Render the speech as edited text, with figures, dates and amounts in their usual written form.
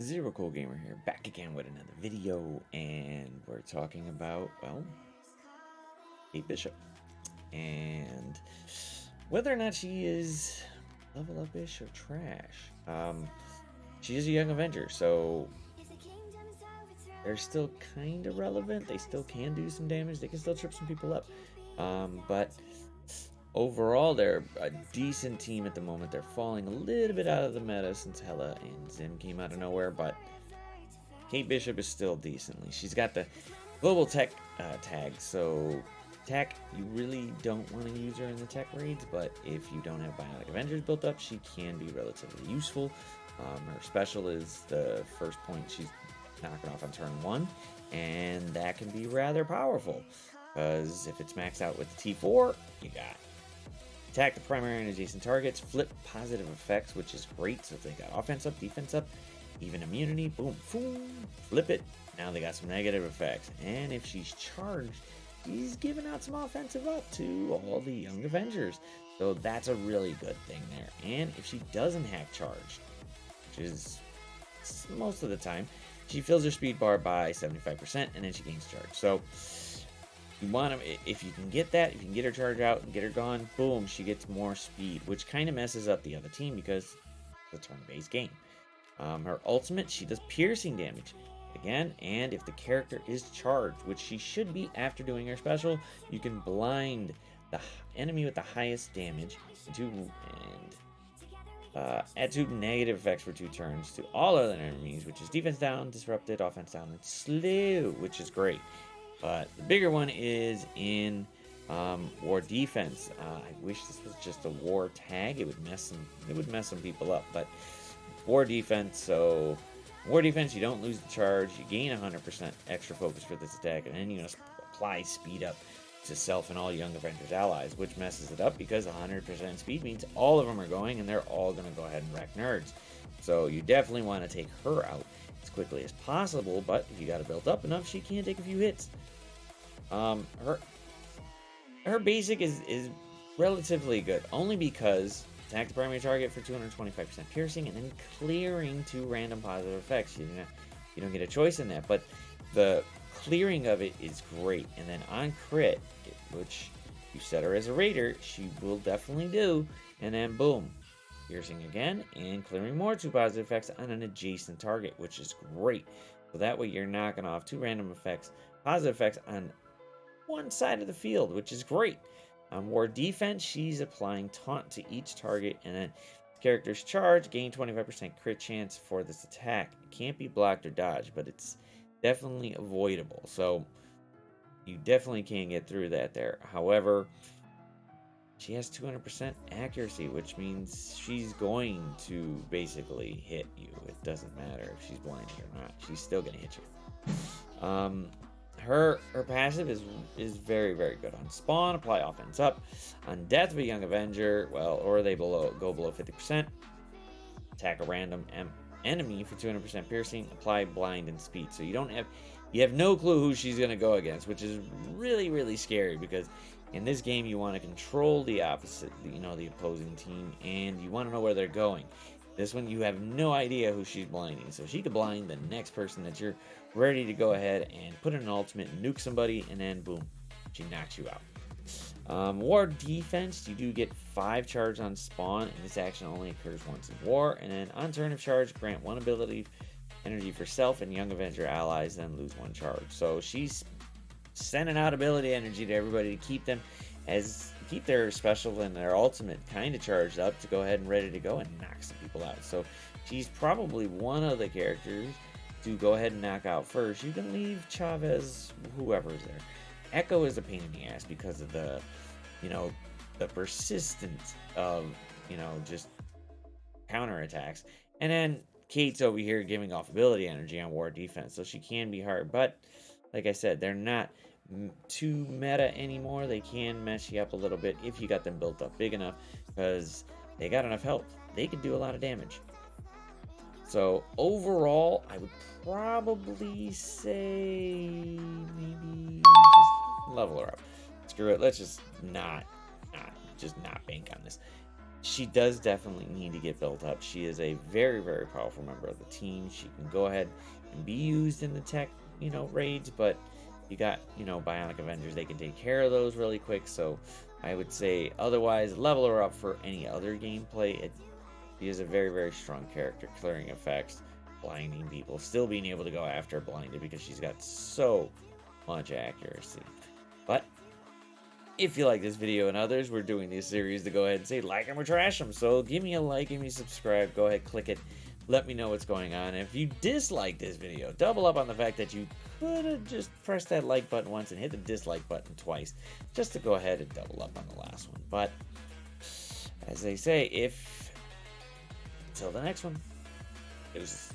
Zero Cool Gamer here, back again with another video, and we're talking about, well, Kate Bishop, and whether or not she is level up-ish or trash. She is a young Avenger, so they're still kind of relevant. They still can do some damage. They can still trip some people up, but overall, they're a decent team at the moment. They're falling a little bit out of the meta since Hela and Zim came out of nowhere, but Kate Bishop is still decently. She's got the global tech tag, so tech, you really don't want to use her in the tech raids, but if you don't have Bionic Avengers built up, she can be relatively useful. Her special is the first point she's knocking off on turn 1, and that can be rather powerful, because if it's maxed out with the T4, you got attack the primary and adjacent targets, flip positive effects, which is great. So if they got offense up, defense up, even immunity, boom, boom, flip it. Now they got some negative effects. And if she's charged, she's giving out some offensive up to all the young Avengers. So that's a really good thing there. And if she doesn't have charged, which is most of the time, she fills her speed bar by 75% and then she gains charge. So you want to, if you can get that, if you can get her charge out and get her gone, boom, she gets more speed, which kind of messes up the other team because it's a turn-based game. Her ultimate, she does piercing damage again, and if the character is charged, which she should be after doing her special, you can blind the enemy with the highest damage and add 2 negative effects for 2 turns to all other enemies, which is defense down, disrupted, offense down, and slew, which is great. But the bigger one is in war defense. I wish this was just a war tag. It would mess some people up. But war defense. So war defense, you don't lose the charge. You gain 100% extra focus for this attack, and then you're gonna apply speed up to self and all young Avengers allies, which messes it up because 100% speed means all of them are going, and they're all gonna go ahead and wreck nerds. So you definitely want to take her out as quickly as possible. But if you got it built up enough, she can take a few hits. Her basic is relatively good, only because attack the primary target for 225% piercing and then clearing 2 random positive effects. You don't get a choice in that, but the clearing of it is great. And then on crit, which you set her as a raider, she will definitely do, and then boom, piercing again and clearing more 2 positive effects on an adjacent target, which is great. So that way you're knocking off 2 random effects, positive effects on one side of the field, which is great. On war defense, she's applying taunt to each target, and then character's charge, gain 25% crit chance for this attack. It can't be blocked or dodged, but it's definitely avoidable. So you definitely can get through that there. However, she has 200% accuracy, which means she's going to basically hit you. It doesn't matter if she's blinded or not. She's still going to hit you. Her passive is very, very good. On spawn, apply offense up. On death of a young Avenger, well, or they go below 50%, attack a random enemy for 200% piercing, apply blind and speed. So you have no clue who she's going to go against, which is really, really scary, because in this game you want to control the opposite, the opposing team, and you want to know where they're going. This one, you have no idea who she's blinding, so she could blind the next person that you're ready to go ahead and put in an ultimate, nuke somebody, and then boom, she knocks you out. War defense, you do get 5 charge on spawn, and this action only occurs once in war. And then on turn of charge, grant 1 ability energy for self and young Avenger allies, then lose 1 charge. So she's sending out ability energy to everybody to keep their special and their ultimate kind of charged up to go ahead and ready to go and knock some people out. So she's probably one of the characters to go ahead and knock out first. You can leave Chavez, whoever's there. Echo is a pain in the ass because of the persistence of, just counterattacks. And then Kate's over here giving off ability energy on war defense, so she can be hard. But like I said, they're not too meta anymore. They can mess you up a little bit if you got them built up big enough, because they got enough health. They can do a lot of damage. So overall, I would probably say maybe just level her up. Screw it. Let's just not bank on this. she does definitely need to get built up. She is a very, very powerful member of the team. She can go ahead and be used in the tech, raids, but you got, Bionic Avengers, they can take care of those really quick. So I would say otherwise, level her up for any other gameplay. She is a very, very strong character, clearing effects, blinding people, still being able to go after blinded because she's got so much accuracy. But if you like this video and others, we're doing this series to go ahead and say like them or trash them. So give me a like, give me a subscribe, go ahead, click it. Let me know what's going on. And if you dislike this video, double up on the fact that you could have just pressed that like button once and hit the dislike button twice, just to go ahead and double up on the last one. But as they say, until the next one, deuces.